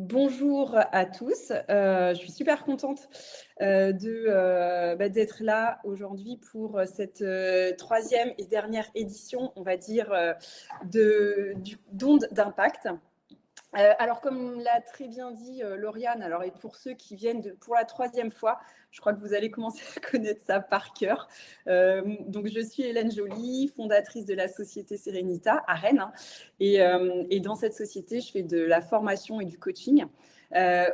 Bonjour à tous, je suis super contente d'être là aujourd'hui pour cette troisième et dernière édition, on va dire, d'Ondes d'impact. Alors, comme l'a très bien dit Lauriane, alors, et pour ceux qui viennent pour la troisième fois, je crois que vous allez commencer à connaître ça par cœur. Donc, je suis Hélène Joly, fondatrice de la société Serenita à Rennes. Et dans cette société, je fais de la formation et du coaching,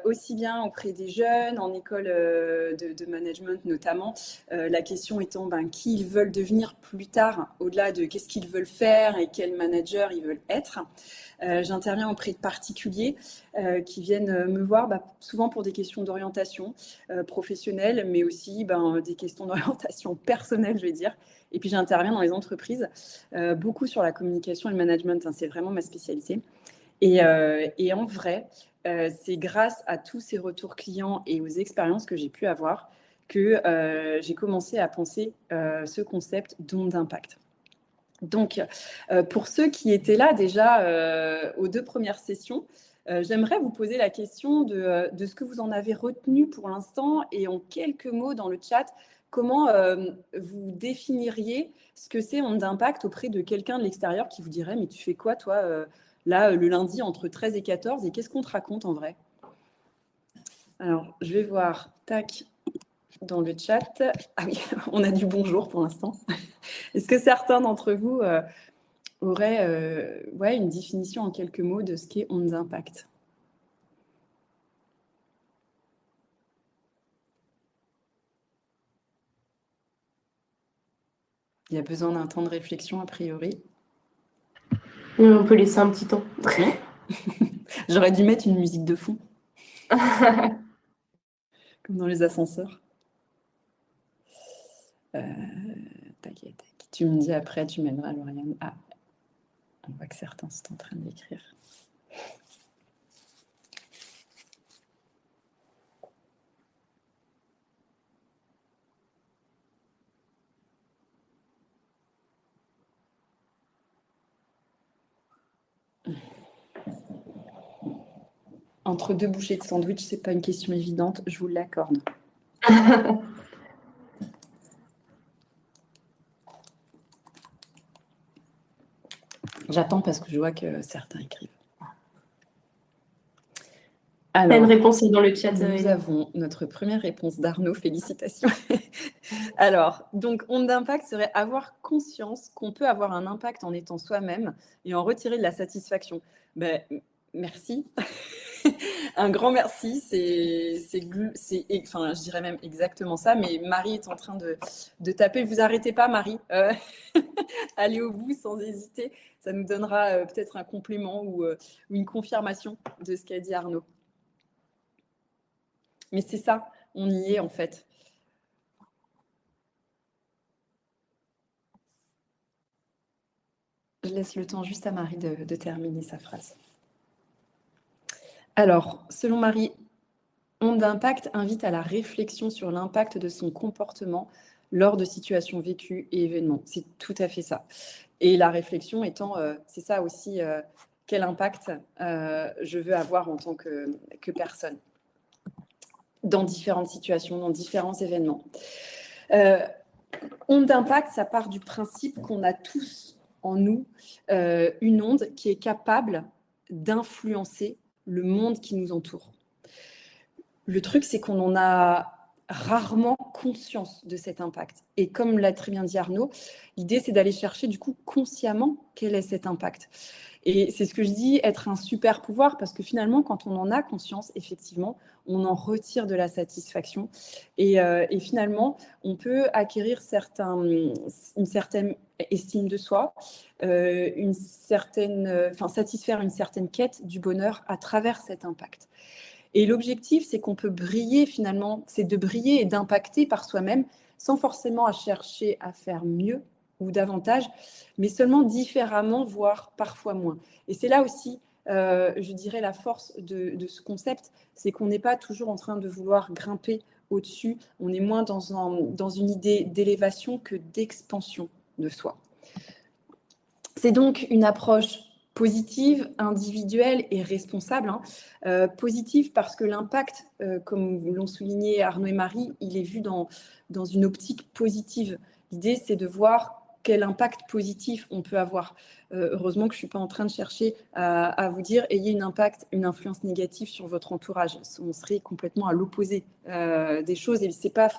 aussi bien auprès des jeunes, en école de management notamment. La question étant qui ils veulent devenir plus tard, au-delà de qu'est-ce qu'ils veulent faire et quel manager ils veulent être. J'interviens auprès de particuliers qui viennent me voir souvent pour des questions d'orientation professionnelle, mais aussi des questions d'orientation personnelle, je vais dire. Et puis j'interviens dans les entreprises, beaucoup sur la communication et le management, c'est vraiment ma spécialité. Et en vrai, c'est grâce à tous ces retours clients et aux expériences que j'ai pu avoir que j'ai commencé à penser ce concept d'onde d'impact. Donc, pour ceux qui étaient là déjà aux 2 premières sessions, j'aimerais vous poser la question de ce que vous en avez retenu pour l'instant et en quelques mots dans le chat, comment vous définiriez ce que c'est onde d'impact auprès de quelqu'un de l'extérieur qui vous dirait « mais tu fais quoi toi là le lundi entre 13 et 14 et qu'est-ce qu'on te raconte en vrai ?» Alors, je vais voir, tac, dans le chat. Ah oui, on a du bonjour pour l'instant. Est-ce que certains d'entre vous aurait une définition en quelques mots de ce qu'est ondes d'impact? Il y a besoin d'un temps de réflexion a priori. Oui, on peut laisser un petit temps. J'aurais dû mettre une musique de fond. Comme dans les ascenseurs. Tac. Tu me dis après, tu m'aideras, Lauriane. Ah, on voit que certains sont en train d'écrire. Entre 2 bouchées de sandwich, c'est pas une question évidente, je vous l'accorde. J'attends parce que je vois que certains écrivent. Alors, une réponse dans le chat. Nous avons notre première réponse d'Arnaud, félicitations. Alors, donc, onde d'impact serait avoir conscience qu'on peut avoir un impact en étant soi-même et en retirer de la satisfaction. Merci. Un grand merci. Enfin, je dirais même exactement ça, mais Marie est en train de taper. Vous arrêtez pas, Marie. Allez au bout sans hésiter. Ça nous donnera peut-être un complément ou une confirmation de ce qu'a dit Arnaud. Mais c'est ça, on y est en fait. Je laisse le temps juste à Marie de terminer sa phrase. Alors, selon Marie, onde d'impact invite à la réflexion sur l'impact de son comportement lors de situations vécues et événements. C'est tout à fait ça. Et la réflexion étant, c'est ça aussi, quel impact je veux avoir en tant que personne dans différentes situations, dans différents événements. Onde d'impact, ça part du principe qu'on a tous en nous une onde qui est capable d'influencer le monde qui nous entoure. Le truc, c'est qu'on en a rarement conscience de cet impact. Et comme l'a très bien dit Arnaud, l'idée, c'est d'aller chercher du coup consciemment quel est cet impact. Et c'est ce que je dis, être un super pouvoir, parce que finalement, quand on en a conscience, effectivement, on en retire de la satisfaction. Et finalement, on peut acquérir une certaine estime de soi, satisfaire une certaine quête du bonheur à travers cet impact. Et l'objectif, c'est qu'on peut briller finalement, c'est de briller et d'impacter par soi-même, sans forcément à chercher à faire mieux ou davantage, mais seulement différemment, voire parfois moins. Et c'est là aussi, je dirais, la force de ce concept, c'est qu'on n'est pas toujours en train de vouloir grimper au-dessus, on est moins dans une idée d'élévation que d'expansion de soi. C'est donc une approche Positive, individuelle et responsable. Positive parce que l'impact, comme l'ont souligné Arnaud et Marie, il est vu dans une optique positive. L'idée, c'est de voir quel impact positif on peut avoir. Heureusement que je ne suis pas en train de chercher à vous dire ayez une influence négative sur votre entourage. On serait complètement à l'opposé des choses et c'est pas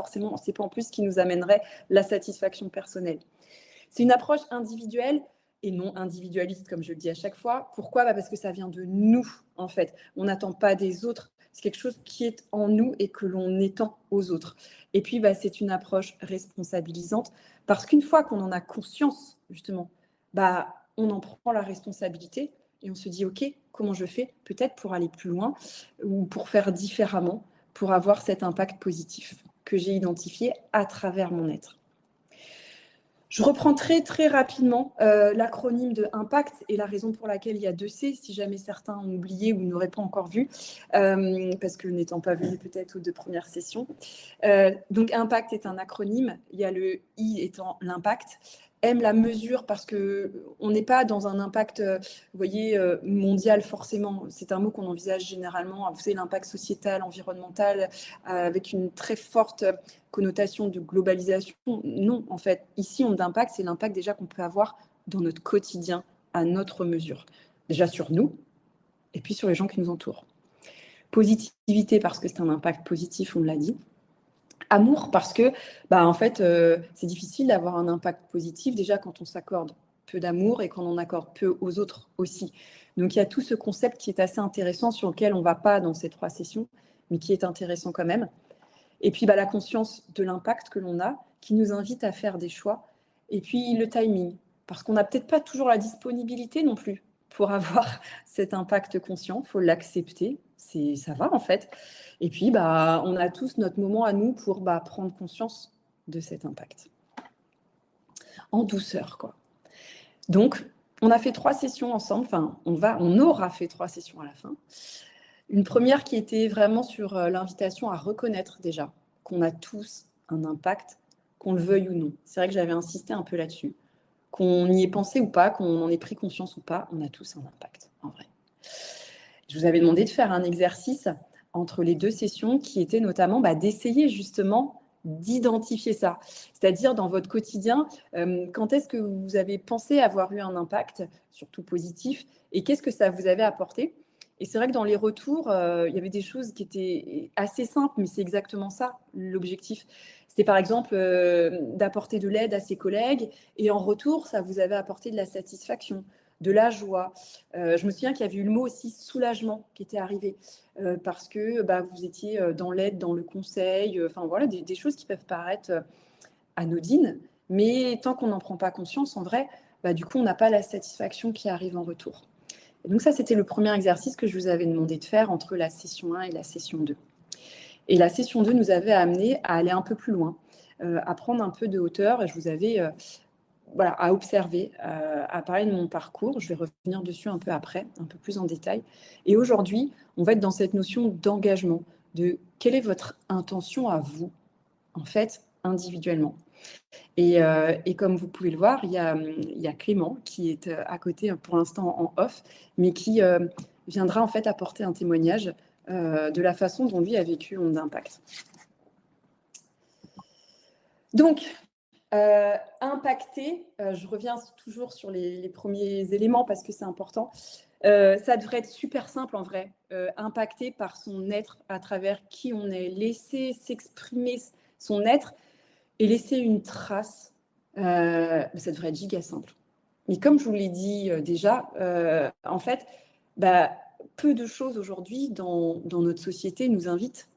en plus ce qui nous amènerait la satisfaction personnelle. C'est une approche individuelle et non individualiste, comme je le dis à chaque fois. Pourquoi ? Parce que ça vient de nous, en fait. On n'attend pas des autres. C'est quelque chose qui est en nous et que l'on étend aux autres. Et puis, c'est une approche responsabilisante parce qu'une fois qu'on en a conscience, justement, on en prend la responsabilité et on se dit, OK, comment je fais peut-être pour aller plus loin ou pour faire différemment, pour avoir cet impact positif que j'ai identifié à travers mon être. Je reprends très rapidement l'acronyme de IMPACT et la raison pour laquelle il y a 2 C, si jamais certains ont oublié ou n'auraient pas encore vu, parce que n'étant pas venus peut-être aux 2 premières sessions. Donc IMPACT est un acronyme, il y a le I étant l'impact, M la mesure parce qu'on n'est pas dans un impact, vous voyez, mondial forcément. C'est un mot qu'on envisage généralement, vous savez, l'impact sociétal, environnemental, avec une très forte connotation de globalisation. Non, en fait, ici, on d'impact, c'est l'impact déjà qu'on peut avoir dans notre quotidien, à notre mesure. Déjà sur nous, et puis sur les gens qui nous entourent. Positivité, parce que c'est un impact positif, on l'a dit. Amour, parce que, en fait, c'est difficile d'avoir un impact positif, déjà quand on s'accorde peu d'amour et qu'on en accorde peu aux autres aussi. Donc, il y a tout ce concept qui est assez intéressant, sur lequel on ne va pas dans ces 3 sessions, mais qui est intéressant quand même. Et puis, la conscience de l'impact que l'on a, qui nous invite à faire des choix. Et puis, le timing, parce qu'on n'a peut-être pas toujours la disponibilité non plus pour avoir cet impact conscient. Il faut l'accepter, ça va en fait. Et puis, on a tous notre moment à nous pour prendre conscience de cet impact. En douceur, quoi. Donc, on a fait 3 sessions ensemble. Enfin, on aura fait 3 sessions à la fin. Une première qui était vraiment sur l'invitation à reconnaître déjà qu'on a tous un impact, qu'on le veuille ou non. C'est vrai que j'avais insisté un peu là-dessus. Qu'on y ait pensé ou pas, qu'on en ait pris conscience ou pas, on a tous un impact, en vrai. Je vous avais demandé de faire un exercice entre les 2 sessions qui était notamment d'essayer justement d'identifier ça. C'est-à-dire dans votre quotidien, quand est-ce que vous avez pensé avoir eu un impact, surtout positif, et qu'est-ce que ça vous avait apporté ? Et c'est vrai que dans les retours, il y avait des choses qui étaient assez simples, mais c'est exactement ça, l'objectif. C'était par exemple d'apporter de l'aide à ses collègues, et en retour, ça vous avait apporté de la satisfaction, de la joie. Je me souviens qu'il y avait eu le mot aussi soulagement qui était arrivé, parce que vous étiez dans l'aide, dans le conseil, voilà, des choses qui peuvent paraître anodines, mais tant qu'on n'en prend pas conscience, en vrai, du coup, on n'a pas la satisfaction qui arrive en retour. Et donc ça, c'était le premier exercice que je vous avais demandé de faire entre la session 1 et la session 2. Et la session 2 nous avait amené à aller un peu plus loin, à prendre un peu de hauteur. Et je vous avais à observer, à parler de mon parcours. Je vais revenir dessus un peu après, un peu plus en détail. Et aujourd'hui, on va être dans cette notion d'engagement, de quelle est votre intention à vous, en fait, individuellement. Et comme vous pouvez le voir, il y a Clément qui est à côté pour l'instant en off, mais qui viendra en fait apporter un témoignage de la façon dont lui a vécu Onde d'Impact. Donc, impacter, je reviens toujours sur les premiers éléments parce que c'est important. Ça devrait être super simple en vrai. Impacter par son être à travers qui on est, laisser s'exprimer son être et laisser une trace, ça devrait être giga simple. Mais comme je vous l'ai dit déjà, en fait, peu de choses aujourd'hui dans notre société nous invitent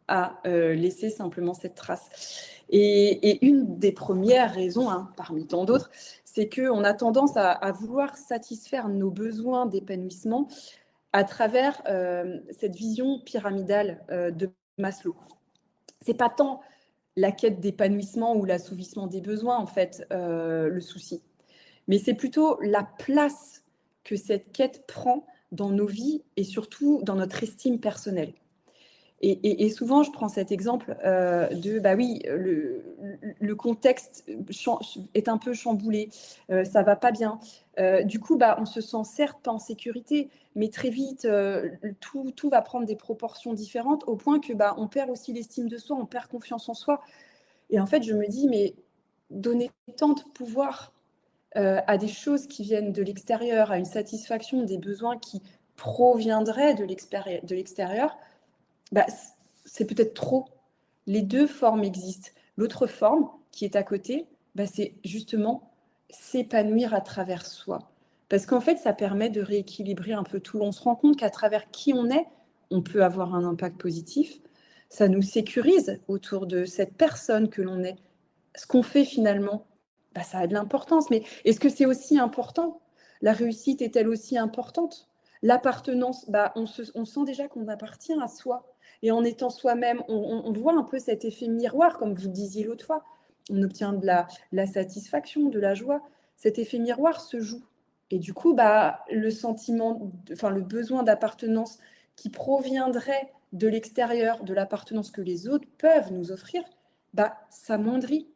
à laisser simplement cette trace. Et une des premières raisons, parmi tant d'autres, c'est qu'on a tendance à vouloir satisfaire nos besoins d'épanouissement à travers cette vision pyramidale de Maslow. C'est pas tant la quête d'épanouissement ou l'assouvissement des besoins, en fait, le souci. Mais c'est plutôt la place que cette quête prend dans nos vies et surtout dans notre estime personnelle. Et souvent, je prends cet exemple bah oui, le contexte est un peu chamboulé, ça va pas bien. Du coup, bah, on se sent certes pas en sécurité, mais très vite, tout va prendre des proportions différentes au point que bah, on perd aussi l'estime de soi, on perd confiance en soi. Et en fait, je me dis, mais donner tant de pouvoir à des choses qui viennent de l'extérieur, à une satisfaction des besoins qui proviendraient de l'extérieur, bah, c'est peut-être trop. Les deux formes existent. L'autre forme, qui est à côté, bah, c'est justement s'épanouir à travers soi. Parce qu'en fait, ça permet de rééquilibrer un peu tout. On se rend compte qu'à travers qui on est, on peut avoir un impact positif. Ça nous sécurise autour de cette personne que l'on est. Ce qu'on fait finalement, bah, ça a de l'importance. Mais est-ce que c'est aussi important? La réussite est-elle aussi importante? L'appartenance, bah, on sent déjà qu'on appartient à soi. Et en étant soi-même, on voit un peu cet effet miroir, comme vous le disiez l'autre fois. On obtient de la satisfaction, de la joie. Cet effet miroir se joue. Et du coup, bah, le sentiment, enfin le besoin d'appartenance qui proviendrait de l'extérieur, de l'appartenance que les autres peuvent nous offrir, bah, ça mondrit.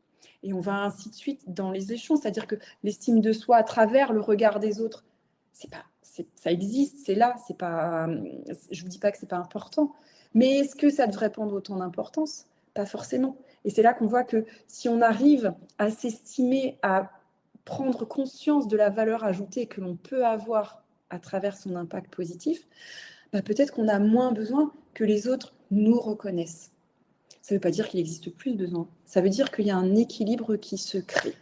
Et on va ainsi de suite dans les échanges. C'est-à-dire que l'estime de soi à travers le regard des autres, ça existe, c'est là. C'est pas, je ne vous dis pas que ce n'est pas important. Mais est-ce que ça devrait prendre autant d'importance? Pas forcément. Et c'est là qu'on voit que si on arrive à s'estimer, à prendre conscience de la valeur ajoutée que l'on peut avoir à travers son impact positif, bah peut-être qu'on a moins besoin que les autres nous reconnaissent. Ça ne veut pas dire qu'il n'existe plus de besoin. Ça veut dire qu'il y a un équilibre qui se crée.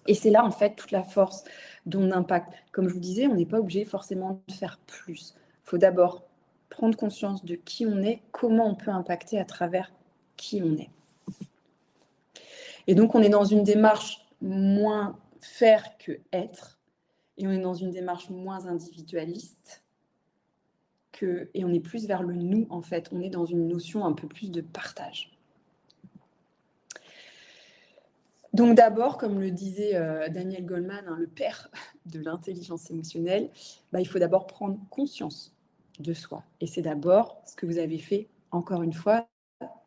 Et c'est là, en fait, toute la force d'un impact. Comme je vous disais, on n'est pas obligé forcément de faire plus. Il faut d'abord prendre conscience de qui on est, comment on peut impacter à travers qui on est. Et donc, on est dans une démarche moins faire que être. Et on est dans une démarche moins individualiste. Et on est plus vers le nous, en fait. On est dans une notion un peu plus de partage. Donc d'abord, comme le disait Daniel Goleman, le père de l'intelligence émotionnelle, bah, il faut d'abord prendre conscience de soi. Et c'est d'abord ce que vous avez fait, encore une fois,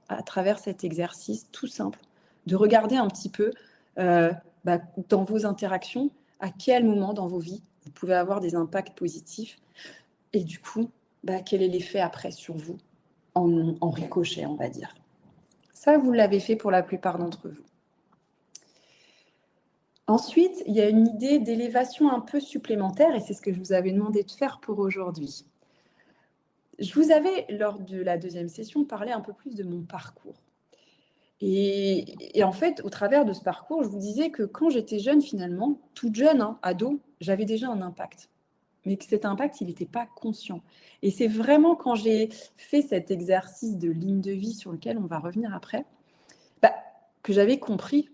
à travers cet exercice tout simple, de regarder un petit peu bah, dans vos interactions, à quel moment dans vos vies vous pouvez avoir des impacts positifs. Et du coup, bah, quel est l'effet après sur vous en ricochet, on va dire. Ça, vous l'avez fait pour la plupart d'entre vous. Ensuite, il y a une idée d'élévation un peu supplémentaire, et c'est ce que je vous avais demandé de faire pour aujourd'hui. Je vous avais, lors de la deuxième session, parlé un peu plus de mon parcours. Et en fait, au travers de ce parcours, je vous disais que quand j'étais jeune, finalement, toute jeune, ado, j'avais déjà un impact. Mais que cet impact, il n'était pas conscient. Et c'est vraiment quand j'ai fait cet exercice de ligne de vie sur lequel on va revenir après, bah, que j'avais compris,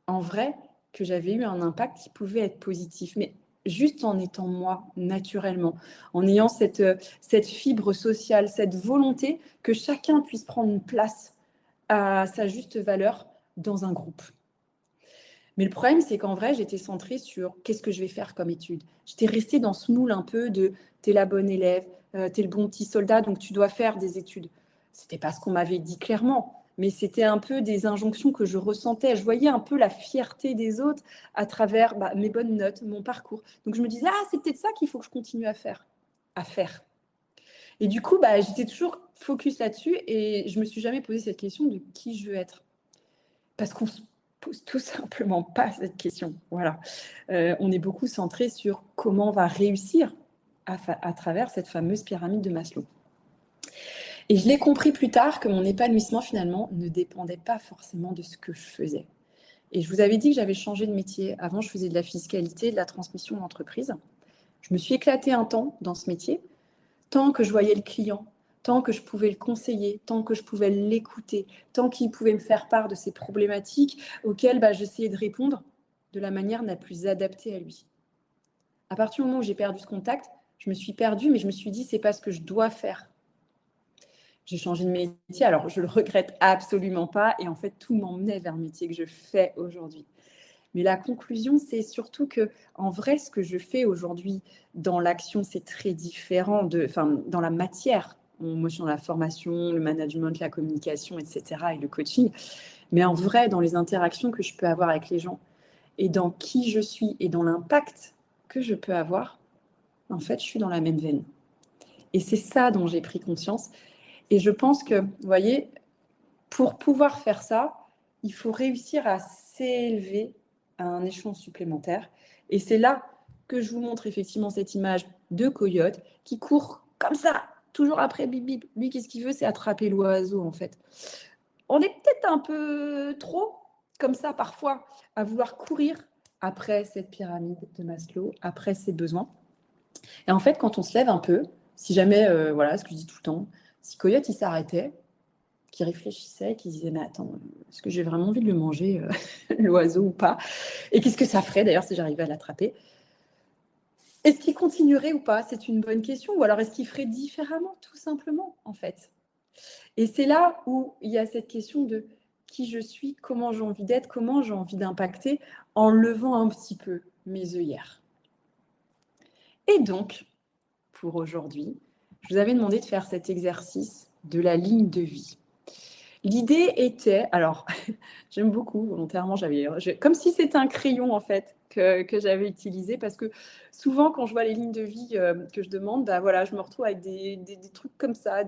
en vrai, que j'avais eu un impact qui pouvait être positif. Mais juste en étant moi, naturellement, en ayant cette fibre sociale, cette volonté que chacun puisse prendre une place à sa juste valeur dans un groupe. Mais le problème, c'est qu'en vrai, j'étais centrée sur qu'est-ce que je vais faire comme étude. J'étais restée dans ce moule un peu de t'es la bonne élève, t'es le bon petit soldat, donc tu dois faire des études. C'était pas ce qu'on m'avait dit clairement, mais c'était un peu des injonctions que je ressentais. Je voyais un peu la fierté des autres à travers mes bonnes notes, mon parcours. Donc je me disais, c'est peut-être ça qu'il faut que je continue à faire. Et du coup, j'étais toujours focus là-dessus et je me suis jamais posé cette question de qui je veux être. Parce qu'on se pose tout simplement pas cette question. Voilà. On est beaucoup centré sur comment on va réussir à travers cette fameuse pyramide de Maslow. Et je l'ai compris plus tard que mon épanouissement, finalement, ne dépendait pas forcément de ce que je faisais. Et je vous avais dit que j'avais changé de métier. Avant, je faisais de la fiscalité, de la transmission d'entreprise. Je me suis éclatée un temps dans ce métier, tant que je voyais le client, tant que je pouvais le conseiller, tant que je pouvais l'écouter, tant qu'il pouvait me faire part de ses problématiques auxquelles j'essayais de répondre de la manière la plus adaptée à lui. À partir du moment où j'ai perdu ce contact, je me suis perdue, mais je me suis dit, c'est pas ce que je dois faire. J'ai changé de métier, alors je le regrette absolument pas, et en fait, tout m'emmenait vers le métier que je fais aujourd'hui. Mais la conclusion, c'est surtout que, en vrai, ce que je fais aujourd'hui dans l'action, c'est très différent dans la matière. Moi, je suis dans la formation, le management, la communication, etc. et le coaching. Mais en vrai, dans les interactions que je peux avoir avec les gens et dans qui je suis et dans l'impact que je peux avoir, en fait, je suis dans la même veine. Et c'est ça dont j'ai pris conscience. Et je pense que, vous voyez, pour pouvoir faire ça, il faut réussir à s'élever à un échelon supplémentaire. Et c'est là que je vous montre effectivement cette image de coyote qui court comme ça, toujours après bip bip. Lui, qu'est-ce qu'il veut? C'est attraper l'oiseau, en fait. On est peut-être un peu trop comme ça parfois à vouloir courir après cette pyramide de Maslow, après ses besoins. Et en fait, quand on se lève un peu, si jamais, voilà, ce que je dis tout le temps, si Coyote, il s'arrêtait, qu'il réfléchissait, qu'il disait, mais attends, est-ce que j'ai vraiment envie de le manger, l'oiseau ou pas? Et qu'est-ce que ça ferait d'ailleurs si j'arrivais à l'attraper? Est-ce qu'il continuerait ou pas? C'est une bonne question. Ou alors est-ce qu'il ferait différemment, tout simplement, en fait? Et c'est là où il y a cette question de qui je suis, comment j'ai envie d'être, comment j'ai envie d'impacter en levant un petit peu mes œillères. Et donc, pour aujourd'hui, je vous avais demandé de faire cet exercice de la ligne de vie. L'idée était, alors j'aime beaucoup, volontairement, comme si c'était un crayon en fait que j'avais utilisé parce que souvent quand je vois les lignes de vie que je demande, bah voilà, je me retrouve avec des trucs comme ça,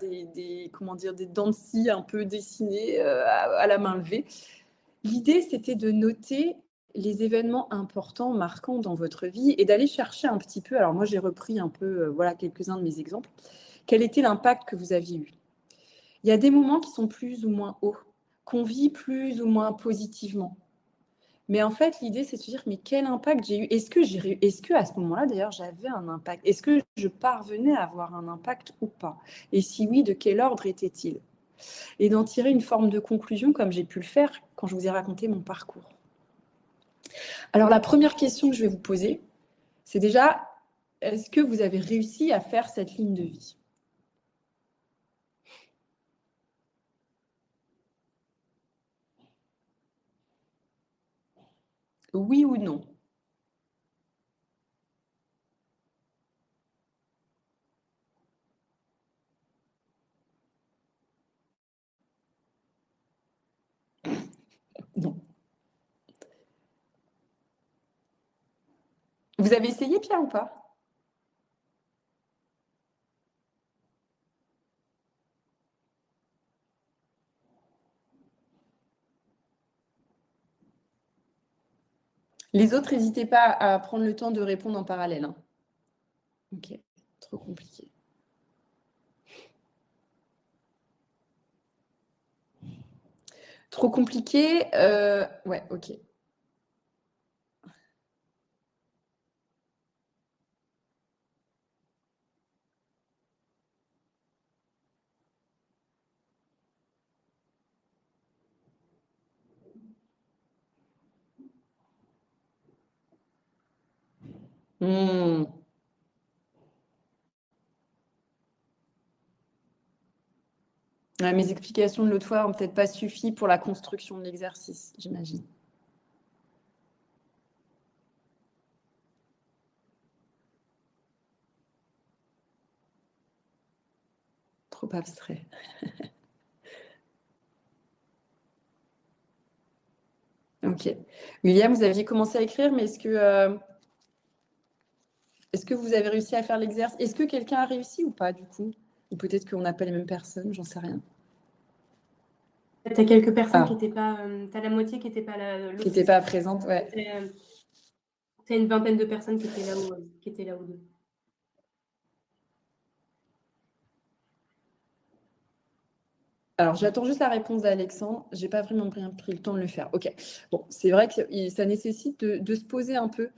comment dire, des dents de scie un peu dessinées à la main levée. L'idée c'était de noter les événements importants, marquants dans votre vie et d'aller chercher un petit peu, alors moi j'ai repris un peu voilà quelques-uns de mes exemples, quel était l'impact que vous aviez eu. Il y a des moments qui sont plus ou moins hauts, qu'on vit plus ou moins positivement. Mais en fait, l'idée, c'est de se dire, mais quel impact j'ai eu? Est-ce que à ce moment-là, d'ailleurs, j'avais un impact? Est-ce que je parvenais à avoir un impact ou pas? Et si oui, de quel ordre était-il? Et d'en tirer une forme de conclusion, comme j'ai pu le faire quand je vous ai raconté mon parcours. Alors, la première question que je vais vous poser, c'est déjà, est-ce que vous avez réussi à faire cette ligne de vie? Oui ou non? Non. Vous avez essayé, Pierre, ou pas? Les autres, n'hésitez pas à prendre le temps de répondre en parallèle. Hein. Ok, trop compliqué. Trop compliqué, ouais, ok. Hmm. Ouais, mes explications de l'autre fois n'ont peut-être pas suffi pour la construction de l'exercice, j'imagine. Trop abstrait. Ok. William, vous aviez commencé à écrire, mais est-ce que vous avez réussi à faire l'exercice? Est-ce que quelqu'un a réussi ou pas, du coup? Ou peut-être qu'on n'a pas les mêmes personnes, j'en sais rien. Tu as quelques personnes Ah. qui n'étaient pas... tu as la moitié qui n'était pas là. Qui n'étaient pas présentes, ouais. Tu as une vingtaine de personnes qui étaient là ou deux. Alors, j'attends juste la réponse d'Alexandre. Je n'ai pas vraiment pris le temps de le faire. Ok. Bon, c'est vrai que ça nécessite de se poser un peu.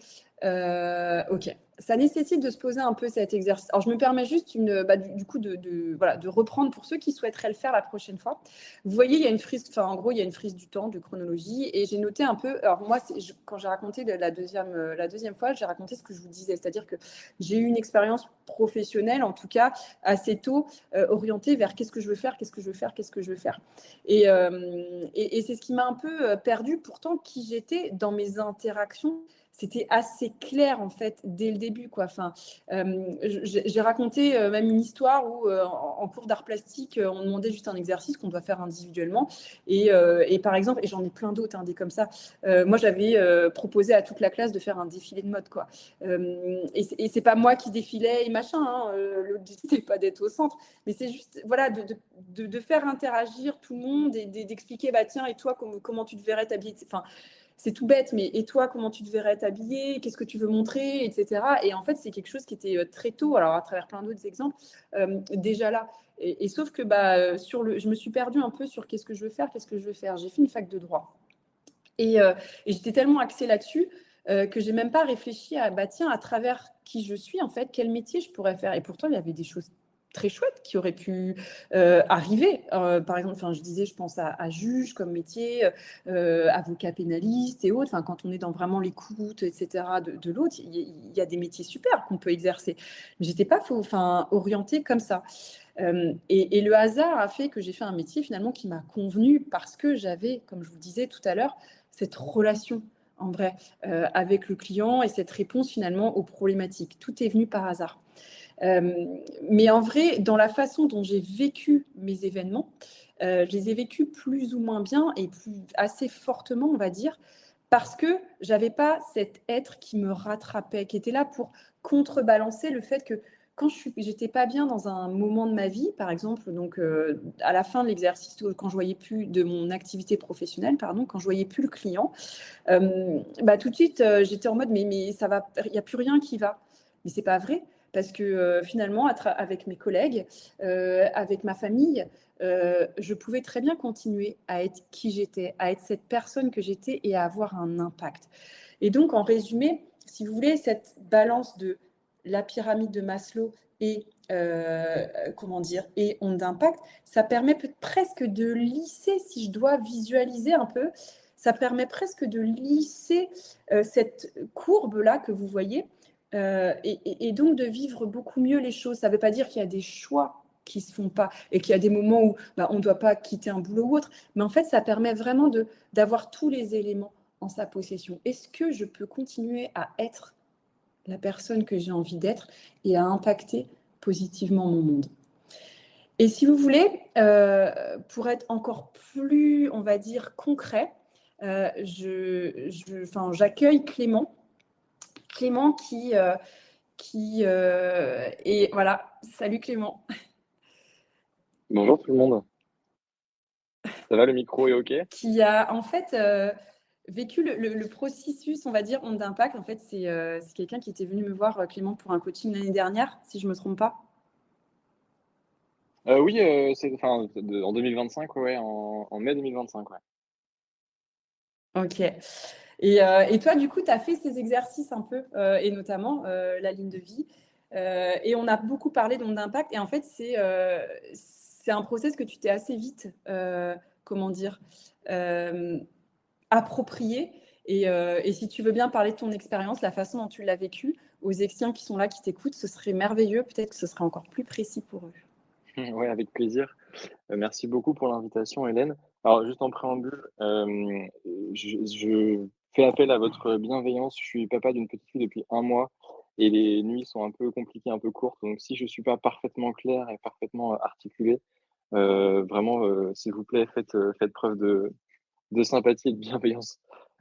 Ok. Ça nécessite de se poser un peu cet exercice. Alors, je me permets juste du coup de reprendre pour ceux qui souhaiteraient le faire la prochaine fois. Vous voyez, il y a une frise, enfin, en gros, il y a une frise du temps, de chronologie, et j'ai noté un peu. Alors, moi, quand j'ai raconté la deuxième fois, j'ai raconté ce que je vous disais, c'est-à-dire que j'ai eu une expérience professionnelle, en tout cas, assez tôt, orientée vers qu'est-ce que je veux faire, qu'est-ce que je veux faire, qu'est-ce que je veux faire. Et c'est ce qui m'a un peu perdue, pourtant, qui j'étais dans mes interactions c'était assez clair en fait dès le début, quoi. Enfin, j'ai raconté même une histoire où en cours d'art plastique, on demandait juste un exercice qu'on doit faire individuellement. Et par exemple, et j'en ai plein d'autres, hein, des comme ça. Moi, j'avais proposé à toute la classe de faire un défilé de mode, quoi. Et c'est pas moi qui défilais et machin. Hein, l'objectif n'est pas d'être au centre, mais c'est juste, voilà, de faire interagir tout le monde et d'expliquer, bah tiens, et toi, comment tu te verrais t'habiller. Enfin, c'est tout bête, mais et toi, comment tu te verrais t'habiller? Qu'est-ce que tu veux montrer, etc. Et en fait, c'est quelque chose qui était très tôt, alors à travers plein d'autres exemples, déjà là. Et sauf que bah, je me suis perdue un peu sur qu'est-ce que je veux faire, qu'est-ce que je veux faire. J'ai fait une fac de droit. Et j'étais tellement axée là-dessus que j'ai même pas réfléchi à, bah tiens, à travers qui je suis, en fait, quel métier je pourrais faire. Et pourtant, il y avait des choses très chouettes qui auraient pu arriver. Par exemple, je disais, je pense à juge comme métier, avocat pénaliste et autres. Enfin, quand on est dans vraiment l'écoute, etc., de l'autre, il y a des métiers super qu'on peut exercer. Mais j'étais pas orientée comme ça. Et le hasard a fait que j'ai fait un métier finalement qui m'a convenu parce que j'avais, comme je vous disais tout à l'heure, cette relation en vrai avec le client et cette réponse finalement aux problématiques. Tout est venu par hasard. Mais en vrai, dans la façon dont j'ai vécu mes événements, je les ai vécus plus ou moins bien et assez fortement, on va dire, parce que j'avais pas cet être qui me rattrapait, qui était là pour contrebalancer le fait que quand j'étais pas bien dans un moment de ma vie, par exemple, donc à la fin de l'exercice, quand je voyais plus de mon activité professionnelle, pardon, quand je voyais plus le client, bah, tout de suite j'étais en mode mais ça va, il y a plus rien qui va. Mais c'est pas vrai parce que finalement avec mes collègues, avec ma famille, je pouvais très bien continuer à être qui j'étais, à être cette personne que j'étais et à avoir un impact. Et donc, en résumé, si vous voulez, cette balance de la pyramide de Maslow et comment dire, et onde d'impact, ça permet presque de lisser, si je dois visualiser un peu, ça permet presque de lisser cette courbe-là que vous voyez et donc de vivre beaucoup mieux les choses. Ça ne veut pas dire qu'il y a des choix qui ne se font pas et qu'il y a des moments où bah, on ne doit pas quitter un boulot ou autre, mais en fait, ça permet vraiment d'avoir tous les éléments en sa possession. Est-ce que je peux continuer à être la personne que j'ai envie d'être et à impacter positivement mon monde? Et si vous voulez, pour être encore plus, on va dire, concret, j'accueille Clément. Clément qui et voilà, salut Clément. Bonjour tout le monde. Ça va, le micro est OK? Qui a en fait vécu le processus, on va dire, onde d'impact. En fait, c'est quelqu'un qui était venu me voir, Clément, pour un coaching l'année dernière, si je ne me trompe pas. Oui, en 2025, ouais, en mai 2025, ouais. Ok. Et toi, du coup, tu as fait ces exercices un peu, et notamment la ligne de vie. Et on a beaucoup parlé d'onde d'impact. Et en fait, c'est un process que tu t'es assez vite, comment dire, approprié. Et si tu veux bien parler de ton expérience, la façon dont tu l'as vécu, aux Extiens qui sont là, qui t'écoutent, ce serait merveilleux. Peut-être que ce serait encore plus précis pour eux. Ouais, avec plaisir. Merci beaucoup pour l'invitation, Hélène. Alors, juste en préambule, je fais appel à votre bienveillance. Je suis papa d'une petite fille depuis 1 mois et les nuits sont un peu compliquées, un peu courtes. Donc, si je suis pas parfaitement clair et parfaitement articulé, vraiment, s'il vous plaît, faites preuve de sympathie et de bienveillance.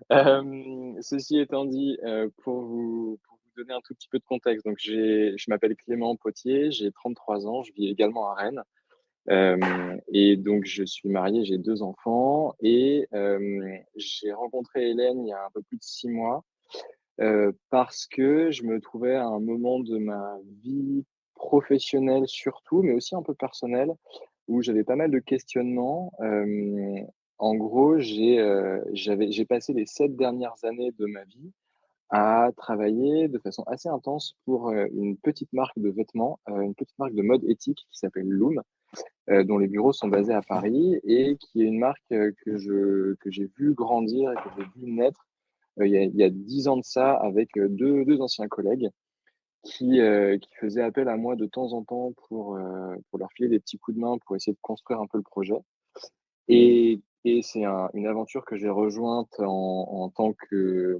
Ceci étant dit, pour vous donner un tout petit peu de contexte, donc je m'appelle Clément Potier, j'ai 33 ans, je vis également à Rennes. Et donc je suis marié, j'ai 2 enfants et j'ai rencontré Hélène il y a un peu plus de 6 mois, parce que je me trouvais à un moment de ma vie professionnelle surtout, mais aussi un peu personnelle, où j'avais pas mal de questionnements. En gros, j'ai passé les 7 dernières années de ma vie à travailler de façon assez intense pour, une petite marque de vêtements, une petite marque de mode éthique qui s'appelle Loom, dont les bureaux sont basés à Paris et qui est une marque, que j'ai vu grandir et que j'ai vu naître, il y a 10 ans de ça avec, deux anciens collègues qui faisaient appel à moi de temps en temps pour leur filer des petits coups de main pour essayer de construire un peu le projet. Et et c'est une aventure que j'ai rejointe en tant que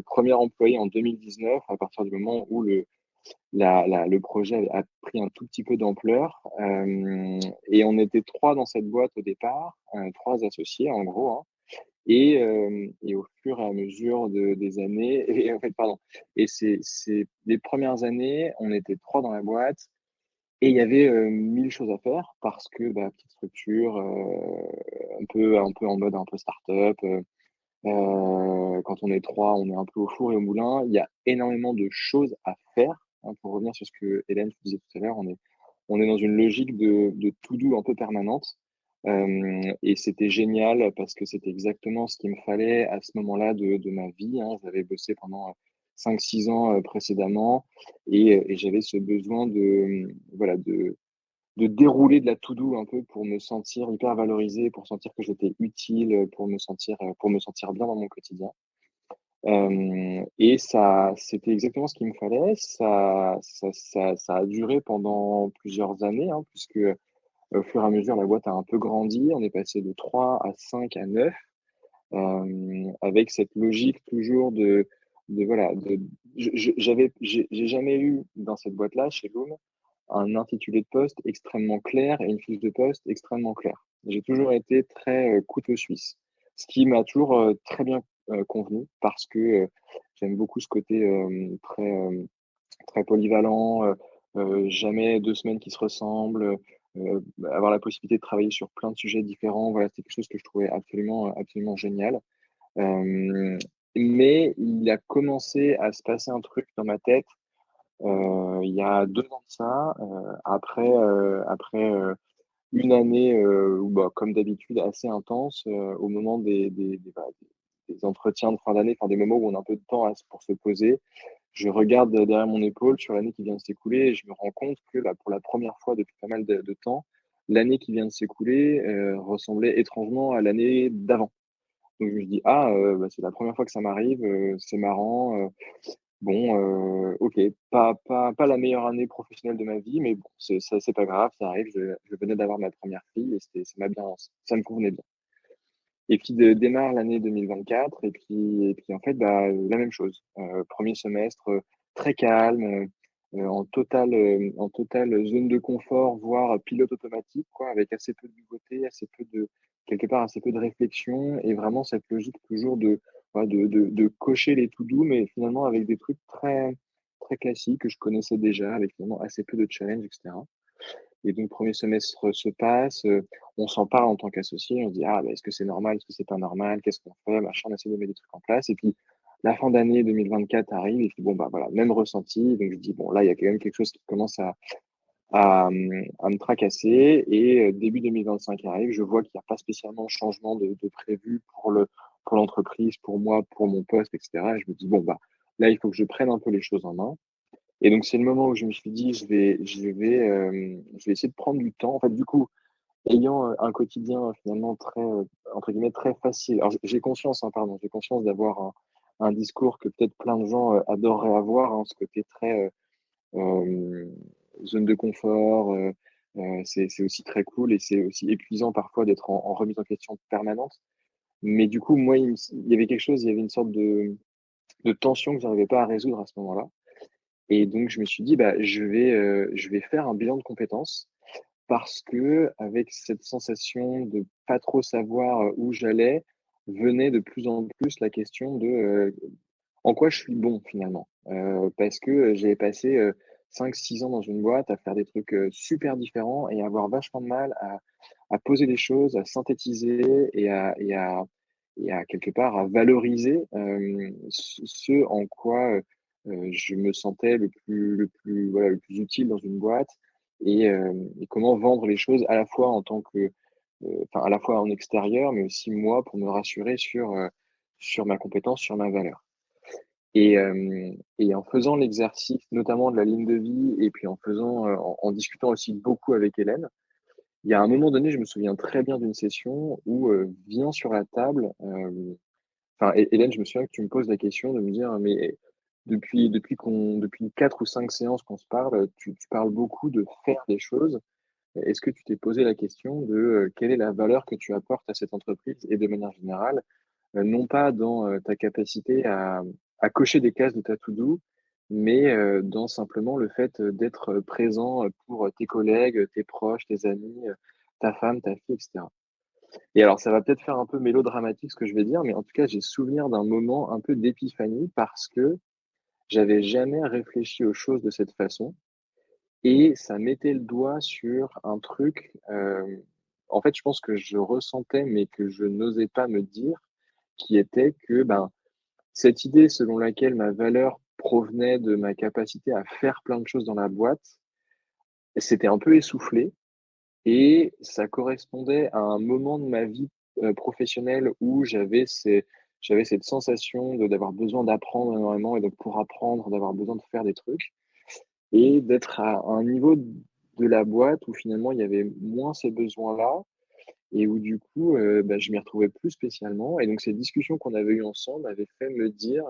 premier employé en 2019, à partir du moment où le projet a pris un tout petit peu d'ampleur. Et on était trois dans cette boîte au départ, trois associés en gros, hein. Et au fur et à mesure des années, et en fait, pardon, et c'est les premières années, on était trois dans la boîte et il y avait 1000 choses à faire parce que bah, petite structure, un peu en mode un peu start-up. Quand on est trois, on est un peu au four et au moulin. Il y a énormément de choses à faire, hein, pour revenir sur ce que Hélène disait tout à l'heure. On est dans une logique de to-do un peu permanente. Et c'était génial parce que c'était exactement ce qu'il me fallait à ce moment-là de ma vie, hein. J'avais bossé pendant 5-6 ans précédemment et j'avais ce besoin voilà, de dérouler de la to-do un peu pour me sentir hyper valorisé, pour sentir que j'étais utile, pour me sentir bien dans mon quotidien. Et ça, c'était exactement ce qu'il me fallait. Ça a duré pendant plusieurs années, hein, puisque au fur et à mesure, la boîte a un peu grandi. On est passé de 3 à 5 à 9, avec cette logique toujours voilà, j'ai jamais eu dans cette boîte-là, chez Loom, un intitulé de poste extrêmement clair et une fiche de poste extrêmement claire. J'ai toujours été très couteau suisse, ce qui m'a toujours très bien convenu parce que j'aime beaucoup ce côté très polyvalent, jamais 2 semaines qui se ressemblent, avoir la possibilité de travailler sur plein de sujets différents. Voilà, c'est quelque chose que je trouvais absolument génial. Euh, mais il a commencé à se passer un truc dans ma tête il y a 2 ans de ça, après une année où, bah, comme d'habitude, assez intense au moment des entretiens de fin d'année, enfin des moments où on a un peu de temps pour se poser. Je regarde derrière mon épaule sur l'année qui vient de s'écouler et je me rends compte que là, pour la première fois depuis pas mal de temps, l'année qui vient de s'écouler ressemblait étrangement à l'année d'avant. Donc je me dis, ah, bah, c'est la première fois que ça m'arrive, c'est marrant. Bon, OK, pas la meilleure année professionnelle de ma vie, mais bon, c'est pas grave, ça arrive. Je venais d'avoir ma première fille et ça m'a bien ça me convenait bien. Et puis démarre l'année 2024 et puis en fait, bah, la même chose. 1er semestre, très calme, en totale zone de confort, voire pilote automatique, quoi, avec assez peu de nouveautés, quelque part, assez peu de réflexion et vraiment cette logique toujours voilà, de cocher les to do, mais finalement avec des trucs très, très classiques que je connaissais déjà, avec finalement assez peu de challenge, etc. Et donc, premier semestre se passe, on s'en parle en tant qu'associé, on se dit, ah, bah, est-ce que c'est normal, est-ce que c'est pas normal, qu'est-ce qu'on fait, machin, on essaie de mettre des trucs en place. Et puis, la fin d'année 2024 arrive, et puis bon, bah voilà, même ressenti. Donc, je dis, bon, là, il y a quand même quelque chose qui commence à me tracasser. Et début 2025 arrive, je vois qu'il n'y a pas spécialement de changement de prévu pour l'entreprise, pour moi, pour mon poste, etc. Et je me dis, bon, bah là, il faut que je prenne un peu les choses en main. Et donc, c'est le moment où je me suis dit, je vais essayer de prendre du temps. En fait, du coup, ayant un quotidien finalement très, entre guillemets, très facile. Alors, j'ai conscience, hein, pardon, j'ai conscience d'avoir un discours que peut-être plein de gens adoreraient avoir, hein, ce côté très zone de confort. C'est aussi très cool et c'est aussi épuisant parfois d'être en remise en question permanente. Mais du coup, moi, il y avait quelque chose, il y avait une sorte de tension que je n'arrivais pas à résoudre à ce moment-là. Et donc, je me suis dit, bah, je vais faire un bilan de compétences parce que avec cette sensation de pas trop savoir où j'allais, venait de plus en plus la question de en quoi je suis bon finalement. Parce que j'ai passé 5-6 ans dans une boîte à faire des trucs super différents et à avoir vachement de mal à poser des choses, à synthétiser et à quelque part à valoriser ce en quoi je me sentais voilà, le plus utile dans une boîte et comment vendre les choses à la fois en tant que, enfin, à la fois en extérieur, mais aussi moi pour me rassurer sur ma compétence, sur ma valeur. Et en faisant l'exercice, notamment de la ligne de vie, et puis en discutant aussi beaucoup avec Hélène, il y a un moment donné, je me souviens très bien d'une session où vient sur la table, enfin, Hélène, je me souviens que tu me poses la question de me dire, mais depuis 4 ou 5 séances qu'on se parle, tu parles beaucoup de faire des choses, est-ce que tu t'es posé la question de, quelle est la valeur que tu apportes à cette entreprise et de manière générale, non pas dans, ta capacité à cocher des cases de ta to-do, mais, dans simplement le fait, d'être, présent, pour, tes collègues, tes proches, tes amis, ta femme, ta fille et cetera. Et alors ça va peut-être faire un peu mélodramatique ce que je vais dire, mais en tout cas, j'ai souvenir d'un moment un peu d'épiphanie parce que j'avais jamais réfléchi aux choses de cette façon et ça mettait le doigt sur un truc, en fait, je pense que je ressentais, mais que je n'osais pas me dire, qui était que, ben, cette idée selon laquelle ma valeur provenait de ma capacité à faire plein de choses dans la boîte, c'était un peu essoufflé et ça correspondait à un moment de ma vie, professionnelle où j'avais cette sensation de d'avoir besoin d'apprendre énormément et donc pour apprendre, d'avoir besoin de faire des trucs et d'être à un niveau de la boîte où finalement il y avait moins ces besoins-là et où du coup, bah, je m'y retrouvais plus spécialement et donc ces discussions qu'on avait eues ensemble m'avaient fait me dire,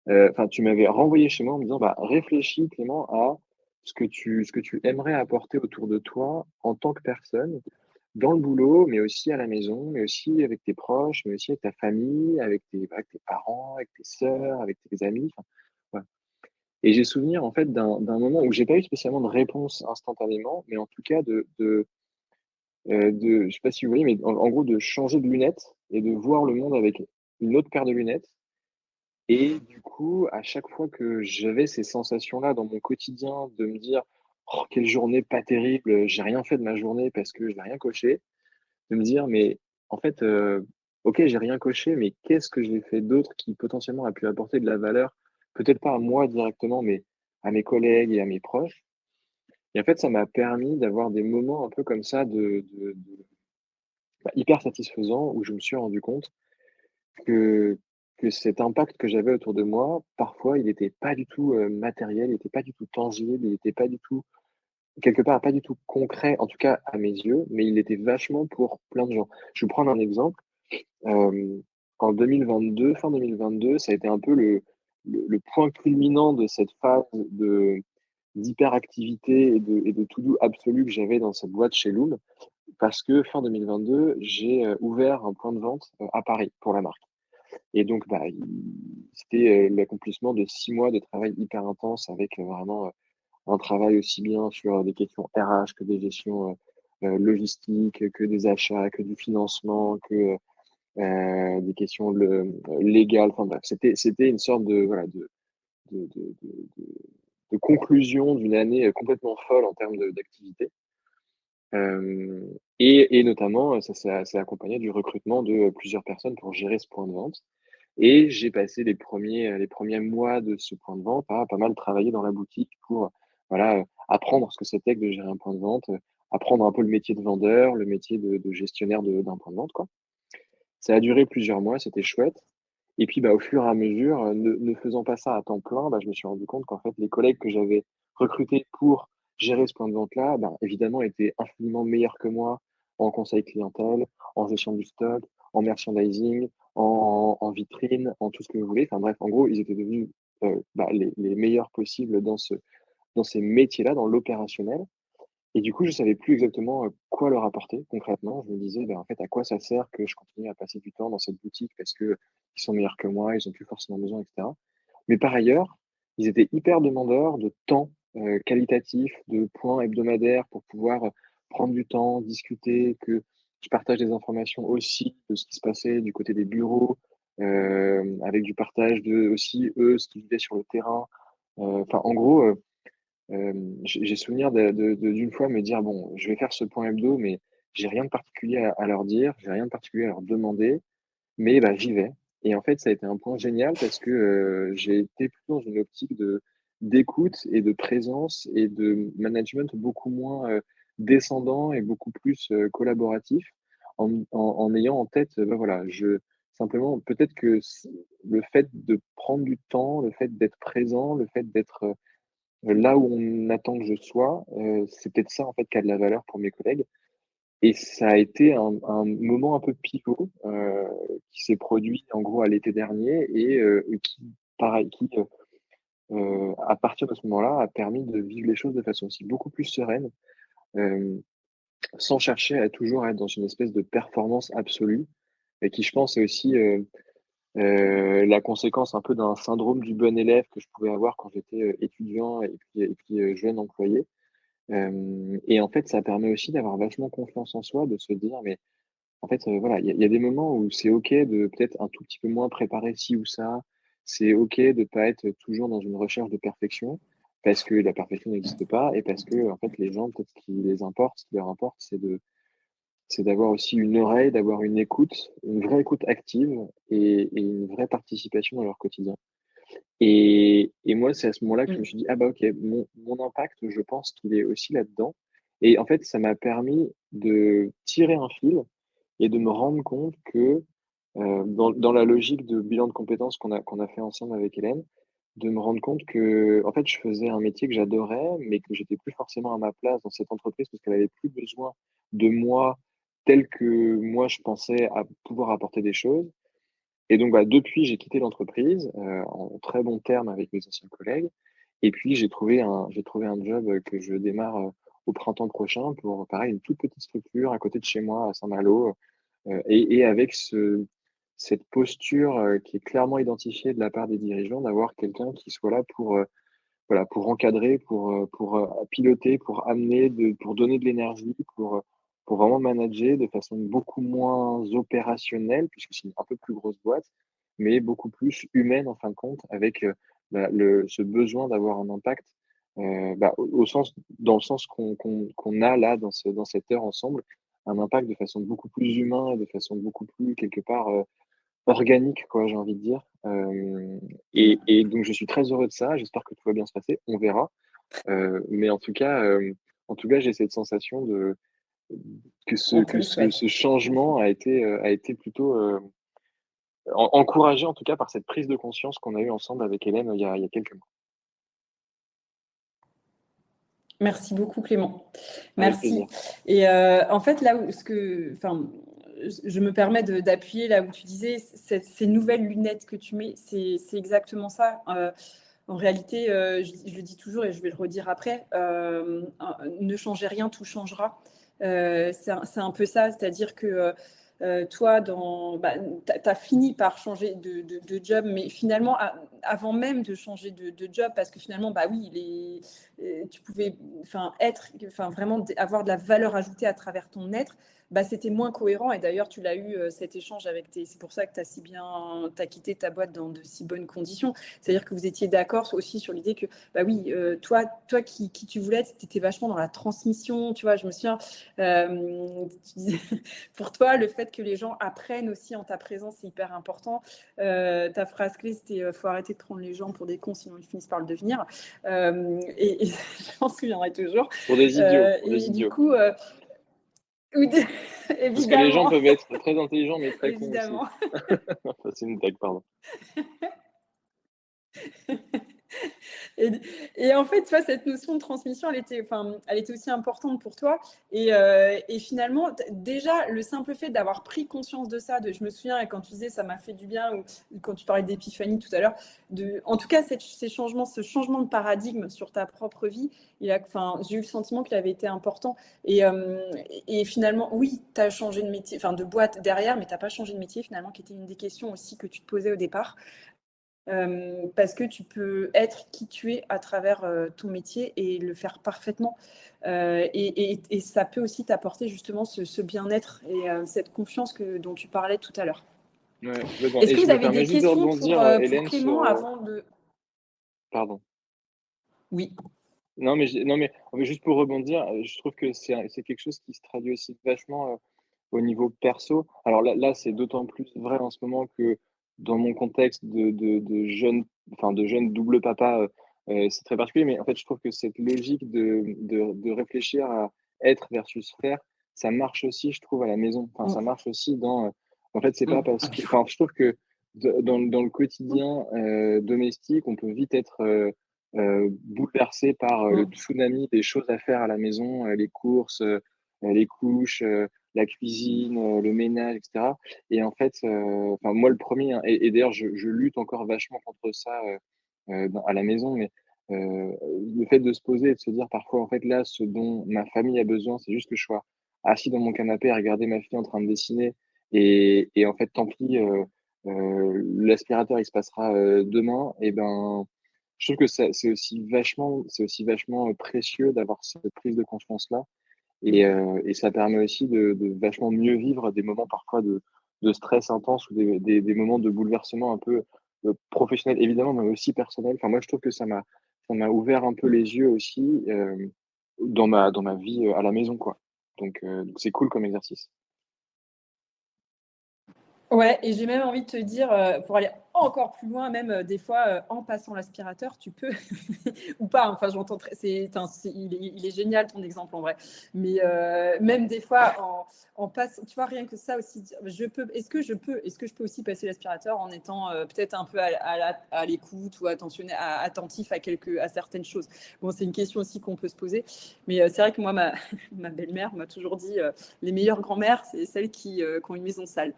enfin tu m'avais renvoyé chez moi en me disant: «Bah, réfléchis Clément à ce que tu aimerais apporter autour de toi en tant que personne, dans le boulot, mais aussi à la maison, mais aussi avec tes proches, mais aussi avec ta famille, avec tes parents, avec tes sœurs, avec tes amis», enfin, voilà. Et j'ai souvenir en fait d'un moment où j'ai pas eu spécialement de réponse instantanément, mais en tout cas je sais pas si vous voyez, mais en gros de changer de lunettes et de voir le monde avec une autre paire de lunettes et du coup, à chaque fois que j'avais ces sensations-là dans mon quotidien de me dire: «Oh quelle journée pas terrible, j'ai rien fait de ma journée parce que je n'ai rien coché», de me dire: «Mais en fait, OK, j'ai rien coché, mais qu'est-ce que j'ai fait d'autre qui potentiellement a pu apporter de la valeur?» Peut-être pas à moi directement, mais à mes collègues et à mes proches et en fait, ça m'a permis d'avoir des moments un peu comme ça bah, hyper satisfaisants où je me suis rendu compte que que cet impact que j'avais autour de moi, parfois, il était pas du tout, matériel, il était pas du tout tangible, il était pas du tout quelque part, pas du tout concret, en tout cas à mes yeux, mais il était vachement pour plein de gens. Je vais vous prendre un exemple. Hem, En 2022, fin 2022, ça a été un peu le point culminant de cette phase de d'hyperactivité et de to-do absolu que j'avais dans cette boîte chez Loom. Parce que fin 2022, j'ai, ouvert un point de vente, à Paris pour la marque et donc bah, c'était, l'accomplissement de 6 mois de travail hyper intense avec, vraiment, un travail aussi bien sur des questions RH que des gestions, logistiques, que des achats, que du financement, que, des questions légales, enfin bref, c'était une sorte de voilà, de de de de de conclusion d'une année, complètement folle en termes d'activité. Hem et notamment, ça s'est accompagné du recrutement de plusieurs personnes pour gérer ce point de vente et j'ai passé les premiers mois de ce point de vente à pas mal travailler dans la boutique pour, voilà, apprendre ce que c'était que de gérer un point de vente, apprendre un peu le métier de vendeur, le métier de gestionnaire d'un point de vente, quoi. Ça a duré plusieurs mois, c'était chouette et puis, bah, au fur et à mesure, ne faisant pas ça à temps plein, bah, je me suis rendu compte qu'en fait, les collègues que j'avais recrutés pour gérer ce point de vente-là, ben, évidemment, étaient infiniment meilleurs que moi en conseil clientèle, en gestion du stock, en merchandising, en vitrine, en tout ce que vous voulez. Enfin bref, en gros, ils étaient devenus, bah, les meilleurs possibles dans ces métiers-là, dans l'opérationnel et du coup, je savais plus exactement, quoi leur apporter concrètement. Je me disais: «Ben, en fait, à quoi ça sert que je continue à passer du temps dans cette boutique parce qu'ils sont meilleurs que moi, ils ont plus forcément besoin» et cetera. Mais par ailleurs, ils étaient hyper demandeurs de temps, qualitatif, de points hebdomadaires pour pouvoir, prendre du temps, discuter, que je partage des informations aussi de ce qui se passait du côté des bureaux, avec du partage de aussi, eux, ce qu'ils vivaient sur le terrain. Enfin, en gros, j'ai souvenir d'une fois me dire: «Bon, je vais faire ce point hebdo, mais j'ai rien de particulier à leur dire, j'ai rien de particulier à leur demander, mais bah, j'y vais» et en fait, ça a été un point génial parce que, j'ai été plutôt dans une optique d'écoute et de présence et de management beaucoup moins, descendant et beaucoup plus, collaboratif en ayant en tête, bah, voilà, je simplement peut-être que le fait de prendre du temps, le fait d'être présent, le fait d'être, là où on attend que je sois, c'est peut-être ça en fait qui a de la valeur pour mes collègues et ça a été un moment un peu pivot, qui s'est produit en gros à l'été dernier et qui pareil, à partir de ce moment-là, a permis de vivre les choses de façon aussi beaucoup plus sereine. Hem sans chercher à toujours être dans une espèce de performance absolue et qui, je pense, est aussi la conséquence un peu d'un syndrome du bon élève que je pouvais avoir quand j'étais étudiant et puis jeune employé. Et en fait, ça permet aussi d'avoir vachement confiance en soi, de se dire, mais en fait, voilà, il y a des moments où c'est OK de peut-être un tout petit peu moins préparer ci ou ça. C'est OK de pas être toujours dans une recherche de perfection, parce que la perfection n'existe pas et parce que en fait, les gens, peut-être ce qui les importe, ce qui leur importe, c'est d'avoir aussi une oreille, d'avoir une écoute, une vraie écoute active et une vraie participation dans leur quotidien. Et moi, c'est à ce moment-là que je me Mmh. suis dit: «Ah bah, OK, mon impact, je pense qu'il est aussi là-dedans» et en fait, ça m'a permis de tirer un fil et de me rendre compte que, dans la logique de bilan de compétences qu'on a fait ensemble avec Hélène, de me rendre compte que en fait, je faisais un métier que j'adorais, mais que j'étais plus forcément à ma place dans cette entreprise parce qu'elle avait plus besoin de moi tel que moi je pensais à pouvoir apporter des choses et donc, bah, depuis, j'ai quitté l'entreprise, en très bons termes avec mes anciens collègues et puis j'ai trouvé un job, que je démarre, au printemps prochain pour pareil, une toute petite structure à côté de chez moi à Saint-Malo, et avec cette posture, qui est clairement identifiée de la part des dirigeants, d'avoir quelqu'un qui soit là pour, voilà, pour encadrer, pour piloter, pour amener, pour donner de l'énergie, pour vraiment manager de façon beaucoup moins opérationnelle, puisque c'est une un peu plus grosse boîte, mais beaucoup plus humaine en fin de compte, avec, bah, ce besoin d'avoir un impact, bah, au sens dans le sens qu'on a là dans cette heure ensemble, un impact de façon beaucoup plus humain et de façon beaucoup plus quelque part, organique quoi, j'ai envie de dire, et donc je suis très heureux de ça. J'espère que tout va bien se passer, on verra, mais en tout cas, j'ai cette sensation de que ce On te que le ce souhaite. ce changement a été plutôt, encouragé en tout cas par cette prise de conscience qu'on a eue ensemble avec Hélène, il y a quelques mois. Merci beaucoup Clément. Avec Merci. plaisir. Et en fait, là où je me permets d'appuyer là où tu disais, ces nouvelles lunettes que tu mets, c'est exactement ça. En réalité, je le dis toujours et je vais le redire après, ne changez rien, tout changera. C'est un peu ça, c'est-à-dire que toi, tu as fini par changer de job, mais finalement, avant même de changer de job, parce que finalement, bah oui, tu pouvais vraiment avoir de la valeur ajoutée à travers ton être, bah, c'était moins cohérent. Et d'ailleurs, tu l'as eu cet échange avec c'est pour ça que tu as quitté ta boîte dans de si bonnes conditions. C'est-à-dire que vous étiez d'accord aussi sur l'idée que, bah oui, toi qui tu voulais être, tu étais vachement dans la transmission. Tu vois, je me souviens, tu disais, pour toi, le fait que les gens apprennent aussi en ta présence, c'est hyper important. Ta phrase clé, c'était faut arrêter de prendre les gens pour des cons, sinon ils finissent par le devenir. Et je m'en souviendrai toujours. Pour des idiots, pour des Et du idiots. coup, Parce que les gens évidemment, peuvent être très intelligents, mais très cons aussi. évidemment. Ça, c'est une blague, pardon. Et, et en fait, tu vois, cette notion de transmission, elle était aussi importante pour toi. Et finalement, déjà, le simple fait d'avoir pris conscience de ça, je me souviens, et quand tu disais ça m'a fait du bien, ou quand tu parlais d'épiphanie tout à l'heure, en tout cas, ce changement de paradigme sur ta propre vie, j'ai eu le sentiment qu'il avait été important. Et finalement, oui, tu as changé de métier, de boîte derrière, mais tu n'as pas changé de métier, finalement, qui était une des questions aussi que tu te posais au départ. Parce que tu peux être qui tu es à travers ton métier et le faire parfaitement. Et ça peut aussi t'apporter justement ce bien-être et cette confiance dont tu parlais tout à l'heure. Ouais, complètement Est-ce et que je vous me avez permets des juste de questions rebondir, pour Hélène, Clément sur, avant de... pardon. Oui. Non, mais en fait, juste pour rebondir, je trouve que c'est quelque chose qui se traduit aussi vachement, au niveau perso. Alors là, c'est d'autant plus vrai en ce moment que dans mon contexte de jeune, enfin de jeune double papa, c'est très particulier. Mais en fait, je trouve que cette logique de réfléchir à être versus faire, ça marche aussi, je trouve, à la maison. Enfin, ça Mm. marche aussi en fait, c'est pas Mm. parce que enfin, je trouve que dans le quotidien, domestique, on peut vite être, bouleversé par, le Mm. tsunami des choses à faire à la maison, les courses, les couches, la cuisine, le ménage et cetera et en fait, enfin moi le premier hein et d'ailleurs je lutte encore vachement contre ça, à la maison mais le fait de se poser et de se dire parfois en fait là ce dont ma famille a besoin c'est juste que je sois assis dans mon canapé à regarder ma fille en train de dessiner et en fait, tant pis, l'aspirateur, il se passera demain, et ben, je trouve que c'est aussi vachement précieux d'avoir cette prise de conscience-là. Et ça permet aussi de vachement mieux vivre des moments parfois de stress intense ou des moments de bouleversement un peu professionnel, évidemment, mais aussi personnel. Enfin, moi, je trouve que ça m'a ouvert un peu les yeux aussi dans ma vie à la maison, quoi. Donc c'est cool comme exercice. Ouais, et j'ai même envie de te dire, pour aller encore plus loin, même des fois, en passant l'aspirateur, tu peux, ou pas, enfin, j'entends il est génial ton exemple en vrai, mais même des fois, en passant, tu vois, rien que ça aussi, est-ce que je peux aussi passer l'aspirateur en étant peut-être un peu à l'écoute ou attentif à certaines choses. Bon, c'est une question aussi qu'on peut se poser, mais c'est vrai que moi, ma belle-mère m'a toujours dit, les meilleures grand-mères, c'est celles qui ont une maison sale.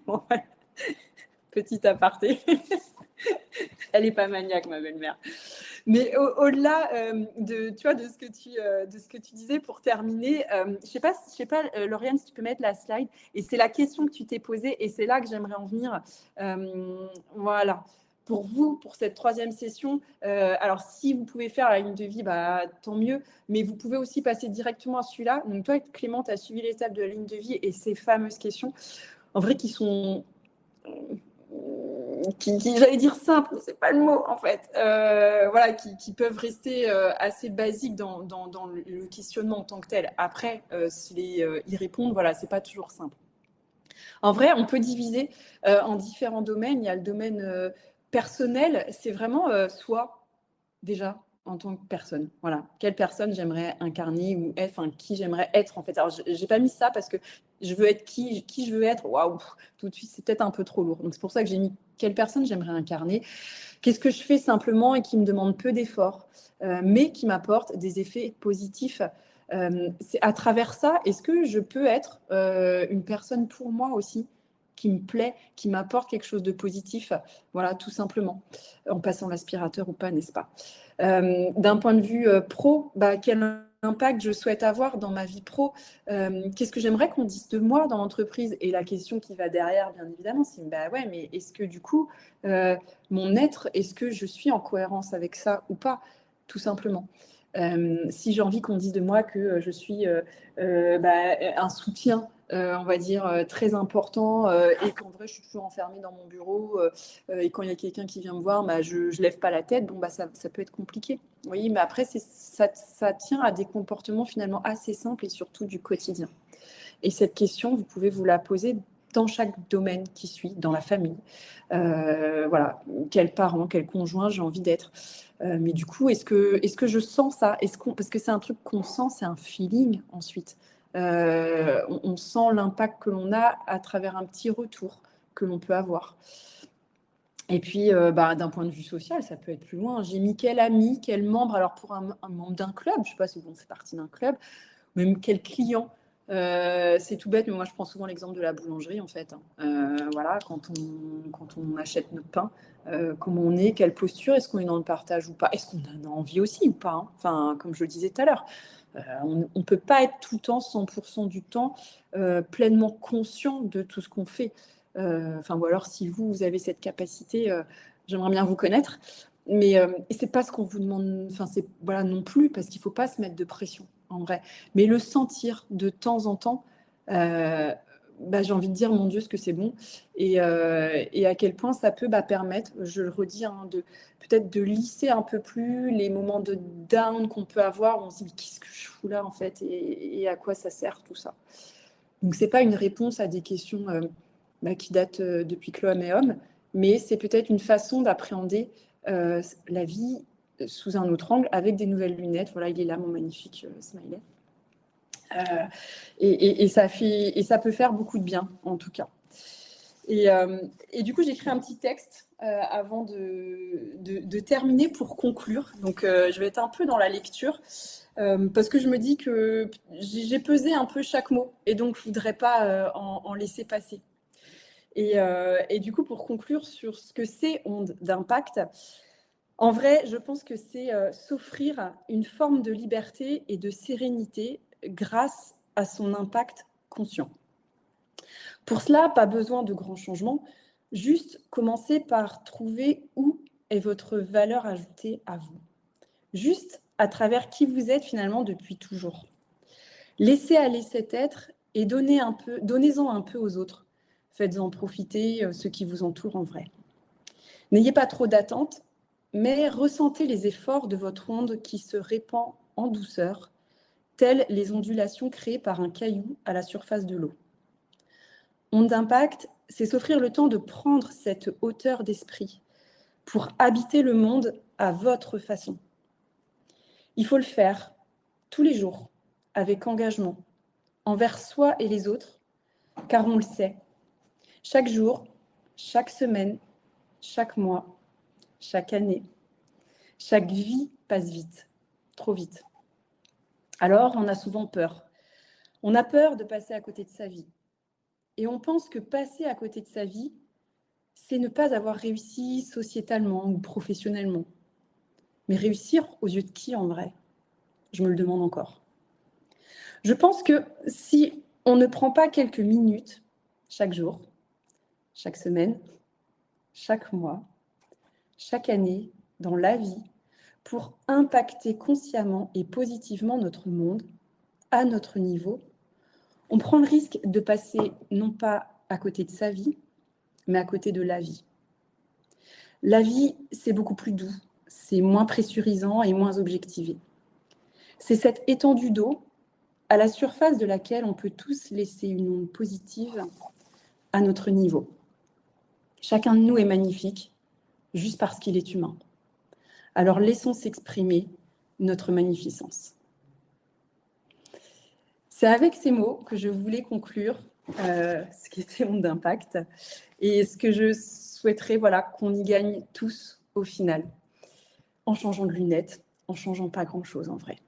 Bon, voilà. Petit aparté. Elle n'est pas maniaque, ma belle-mère. Mais au-delà tu vois, de ce que tu disais pour terminer, je sais pas Lauriane, si tu peux mettre la slide. Et c'est la question que tu t'es posée et c'est là que j'aimerais en venir. Voilà. Pour vous, pour cette troisième session, alors si vous pouvez faire la ligne de vie, bah, tant mieux. Mais vous pouvez aussi passer directement à celui-là. Donc toi, Clément, tu as suivi l'étape de la ligne de vie et ces fameuses questions, en vrai, qui sont j'allais dire simple, mais c'est pas le mot en fait, voilà, qui peuvent rester assez basiques dans le questionnement en tant que tel. Après, y répondre, voilà, c'est pas toujours simple. En vrai, on peut diviser en différents domaines. Il y a le domaine personnel, c'est vraiment soi, déjà, en tant que personne. Voilà. Quelle personne j'aimerais incarner ou être, enfin, qui j'aimerais être, en fait. Alors, j'ai pas mis ça parce que je veux être qui je veux être. Waouh, tout de suite, c'est peut-être un peu trop lourd. Donc, c'est pour ça que j'ai mis quelle personne j'aimerais incarner. Qu'est-ce que je fais simplement et qui me demande peu d'efforts, mais qui m'apporte des effets positifs. C'est à travers ça, est-ce que je peux être une personne pour moi aussi qui me plaît, qui m'apporte quelque chose de positif, voilà, tout simplement, en passant l'aspirateur ou pas, n'est-ce pas? D'un point de vue pro, bah, quel impact je souhaite avoir dans ma vie pro, qu'est-ce que j'aimerais qu'on dise de moi dans l'entreprise? Et la question qui va derrière, bien évidemment, c'est bah ouais, mais est-ce que du coup, mon être, est-ce que je suis en cohérence avec ça ou pas, tout simplement. Si j'ai envie qu'on dise de moi que je suis un soutien, on va dire, très important, et qu'en vrai, je suis toujours enfermée dans mon bureau, et quand il y a quelqu'un qui vient me voir, bah, je ne lève pas la tête, bon, bah, ça peut être compliqué. Oui, mais après, ça tient à des comportements finalement assez simples et surtout du quotidien. Et cette question, vous pouvez vous la poser dans chaque domaine qui suit, dans la famille. Voilà, quel parent, quel conjoint j'ai envie d'être. Mais du coup, est-ce que je sens ça? Parce que c'est un truc qu'on sent, c'est un feeling ensuite. On sent l'impact que l'on a à travers un petit retour que l'on peut avoir. Et puis, d'un point de vue social, ça peut être plus loin. J'ai mis quel ami, quel membre, alors pour un membre d'un club, je ne sais pas si bon, c'est partie d'un club, même quel client. C'est tout bête, mais moi je prends souvent l'exemple de la boulangerie en fait. Voilà, quand on achète notre pain, comment on est, quelle posture, est-ce qu'on est dans le partage ou pas, est-ce qu'on en a envie aussi ou pas, hein. Enfin, comme je le disais tout à l'heure, on ne peut pas être tout le temps, 100% du temps, pleinement conscient de tout ce qu'on fait. Enfin, ou alors si vous avez cette capacité, j'aimerais bien vous connaître. Mais et c'est pas ce qu'on vous demande, enfin c'est voilà non plus parce qu'il faut pas se mettre de pression en vrai, mais le sentir de temps en temps, j'ai envie de dire mon Dieu ce que c'est bon et à quel point ça peut permettre, je le redis, hein, de peut-être de lisser un peu plus les moments de down qu'on peut avoir où on se dit mais qu'est-ce que je fous là en fait et à quoi ça sert tout ça. Donc c'est pas une réponse à des questions qui datent depuis Chloé et Homme, mais c'est peut-être une façon d'appréhender la vie sous un autre angle avec des nouvelles lunettes. Voilà, il est là mon magnifique smiley. Et ça peut faire beaucoup de bien en tout cas. Et du coup, j'ai écrit un petit texte avant de terminer pour conclure. Donc, je vais être un peu dans la lecture parce que je me dis que j'ai pesé un peu chaque mot et donc je ne voudrais pas en laisser passer. Et du coup, pour conclure sur ce que c'est onde d'impact, en vrai, je pense que c'est s'offrir une forme de liberté et de sérénité grâce à son impact conscient. Pour cela, pas besoin de grands changements, juste commencer par trouver où est votre valeur ajoutée à vous. Juste à travers qui vous êtes finalement depuis toujours. Laissez aller cet être et donnez-en un peu aux autres. Faites-en profiter ceux qui vous entourent en vrai. N'ayez pas trop d'attentes, mais ressentez les efforts de votre onde qui se répand en douceur, telles les ondulations créées par un caillou à la surface de l'eau. Onde d'impact, c'est s'offrir le temps de prendre cette hauteur d'esprit pour habiter le monde à votre façon. Il faut le faire tous les jours, avec engagement, envers soi et les autres, car on le sait, chaque jour, chaque semaine, chaque mois, chaque année, chaque vie passe vite, trop vite. Alors, on a souvent peur. On a peur de passer à côté de sa vie. Et on pense que passer à côté de sa vie, c'est ne pas avoir réussi sociétalement ou professionnellement. Mais réussir aux yeux de qui en vrai? Je me le demande encore. Je pense que si on ne prend pas quelques minutes chaque jour, chaque semaine, chaque mois, chaque année, dans la vie, pour impacter consciemment et positivement notre monde, à notre niveau, on prend le risque de passer non pas à côté de sa vie, mais à côté de la vie. La vie, c'est beaucoup plus doux, c'est moins pressurisant et moins objectivé. C'est cette étendue d'eau à la surface de laquelle on peut tous laisser une onde positive à notre niveau. Chacun de nous est magnifique, juste parce qu'il est humain. Alors laissons s'exprimer notre magnificence. C'est avec ces mots que je voulais conclure ce qui était Onde d'impact et ce que je souhaiterais qu'on y gagne tous au final, en changeant de lunettes, en changeant pas grand-chose en vrai.